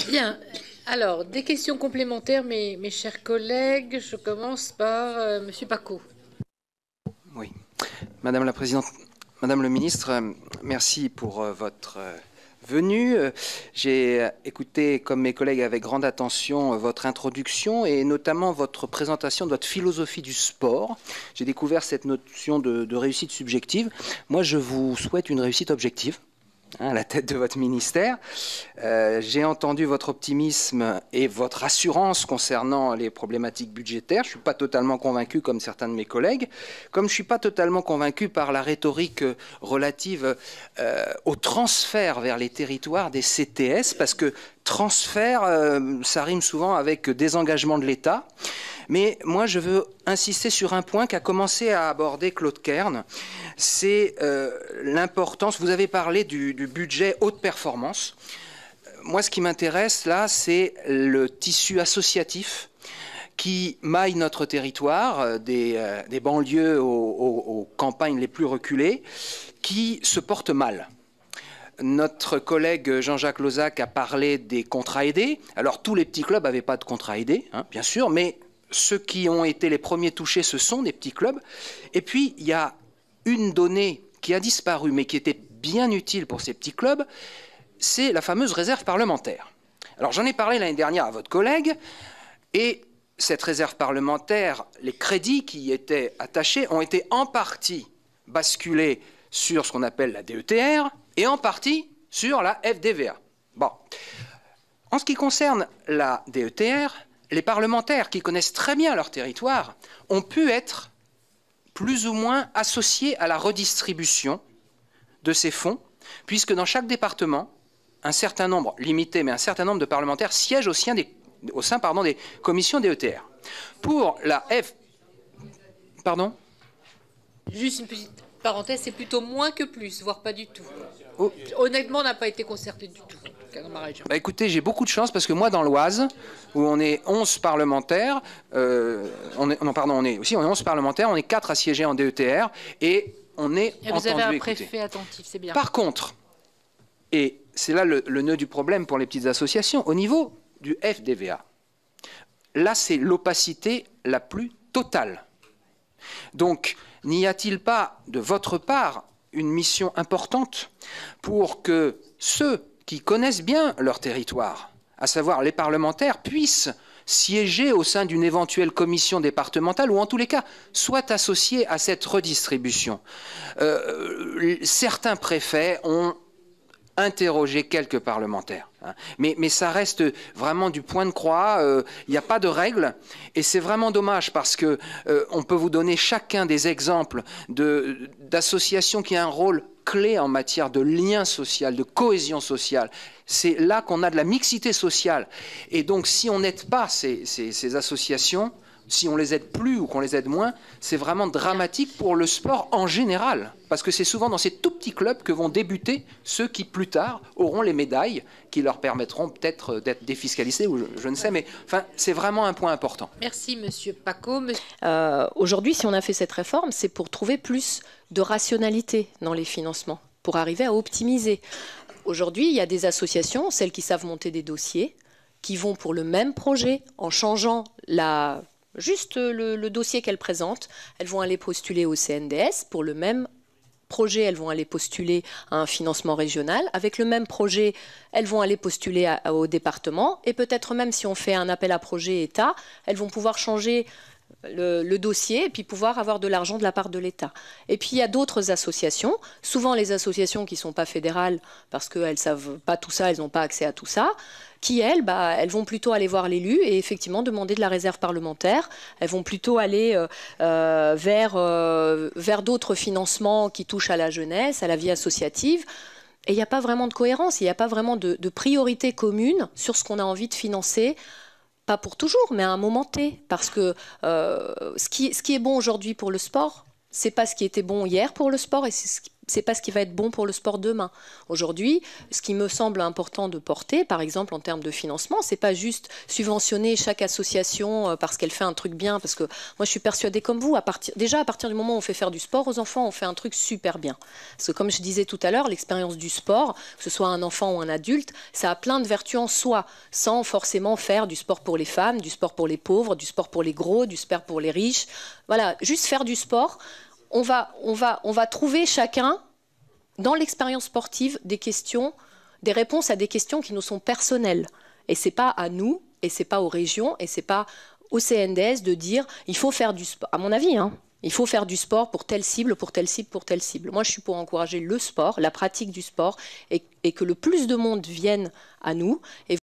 Bien. Alors, des questions complémentaires, mes chers collègues. Je commence par Monsieur Paco. Oui. Madame la Présidente, Madame le Ministre, merci pour votre venue. J'ai écouté, comme mes collègues, avec grande attention votre introduction et notamment votre présentation de votre philosophie du sport. J'ai découvert cette notion de réussite subjective. Moi, je vous souhaite une réussite objective. À la tête de votre ministère. J'ai entendu votre optimisme et votre assurance concernant les problématiques budgétaires. Je ne suis pas totalement convaincu, comme certains de mes collègues, comme je ne suis pas totalement convaincu par la rhétorique relative au transfert vers les territoires des CTS, parce que transfert, ça rime souvent avec désengagement de l'État. Mais moi, je veux insister sur un point qu'a commencé à aborder Claude Kern, c'est l'importance, vous avez parlé du budget haute performance. Moi, ce qui m'intéresse là, c'est le tissu associatif qui maille notre territoire, des banlieues aux campagnes les plus reculées, qui se porte mal. Notre collègue Jean-Jacques Lozach a parlé des contrats aidés. Alors, tous les petits clubs n'avaient pas de contrats aidés, hein, bien sûr, mais ceux qui ont été les premiers touchés, ce sont des petits clubs. Et puis, il y a une donnée qui a disparu, mais qui était bien utile pour ces petits clubs, c'est la fameuse réserve parlementaire. Alors, j'en ai parlé l'année dernière à votre collègue, et cette réserve parlementaire, les crédits qui y étaient attachés ont été en partie basculés sur ce qu'on appelle la DETR, et en partie sur la FDVA. Bon. En ce qui concerne la DETR, les parlementaires qui connaissent très bien leur territoire ont pu être plus ou moins associés à la redistribution de ces fonds, puisque dans chaque département, un certain nombre, limité, mais un certain nombre de parlementaires siègent au sein des commissions DETR. Pour la F... Pardon ? Juste une petite parenthèse, c'est plutôt moins que plus, voire pas du tout. Oh. Honnêtement, on n'a pas été concerté du tout dans ma région. Bah écoutez, j'ai beaucoup de chance parce que moi, dans l'Oise, où on est 11 parlementaires, on est 11 parlementaires, on est 4 à siéger en DETR et on est entendu. Vous avez un écouter. préfet attentif, c'est bien. Par contre, et c'est là le nœud du problème pour les petites associations, au niveau du FDVA, là c'est l'opacité la plus totale. Donc, n'y a-t-il pas de votre part une mission importante pour que ceux qui connaissent bien leur territoire, à savoir les parlementaires, puissent siéger au sein d'une éventuelle commission départementale ou en tous les cas soient associés à cette redistribution. Certains préfets ont interroger quelques parlementaires. Hein. Mais ça reste vraiment du point de croix, il n'y a pas de règles, et c'est vraiment dommage parce que on peut vous donner chacun des exemples d'associations qui ont un rôle clé en matière de lien social, de cohésion sociale. C'est là qu'on a de la mixité sociale. Et donc si on n'aide pas ces associations, si on les aide plus ou qu'on les aide moins, c'est vraiment dramatique pour le sport en général. Parce que c'est souvent dans ces tout petits clubs que vont débuter ceux qui, plus tard, auront les médailles qui leur permettront peut-être d'être défiscalisés, ou je ne sais, mais enfin, c'est vraiment un point important. Merci, Monsieur Paco. Aujourd'hui, si on a fait cette réforme, c'est pour trouver plus de rationalité dans les financements, pour arriver à optimiser. Aujourd'hui, il y a des associations, celles qui savent monter des dossiers, qui vont pour le même projet, en changeant juste le dossier qu'elles présentent, elles vont aller postuler au CNDS. Pour le même projet, elles vont aller postuler à un financement régional. Avec le même projet, elles vont aller postuler au département. Et peut-être même si on fait un appel à projet État, elles vont pouvoir changer le dossier et puis pouvoir avoir de l'argent de la part de l'État. Et puis il y a d'autres associations, souvent les associations qui ne sont pas fédérales parce qu'elles ne savent pas tout ça, elles n'ont pas accès à tout ça, qui elles vont plutôt aller voir l'élu et effectivement demander de la réserve parlementaire. Elles vont plutôt aller vers d'autres financements qui touchent à la jeunesse, à la vie associative. Et il n'y a pas vraiment de cohérence, il n'y a pas vraiment de priorité commune sur ce qu'on a envie de financer. Pas pour toujours, mais à un moment T. Parce que ce qui est bon aujourd'hui pour le sport, c'est pas ce qui était bon hier pour le sport et ce c'est pas ce qui va être bon pour le sport demain. Aujourd'hui, ce qui me semble important de porter, par exemple en termes de financement, c'est pas juste subventionner chaque association parce qu'elle fait un truc bien, parce que moi je suis persuadée comme vous, déjà à partir du moment où on fait faire du sport aux enfants, on fait un truc super bien. Parce que comme je disais tout à l'heure, l'expérience du sport, que ce soit un enfant ou un adulte, ça a plein de vertus en soi, sans forcément faire du sport pour les femmes, du sport pour les pauvres, du sport pour les gros, du sport pour les riches. Voilà, juste faire du sport. On va trouver chacun, dans l'expérience sportive, des réponses à des questions qui nous sont personnelles. Et ce n'est pas à nous, et ce n'est pas aux régions, et ce n'est pas au CNDS de dire il faut faire du sport. À mon avis, il faut faire du sport pour telle cible, pour telle cible, pour telle cible. Moi, je suis pour encourager le sport, la pratique du sport, et que le plus de monde vienne à nous. Et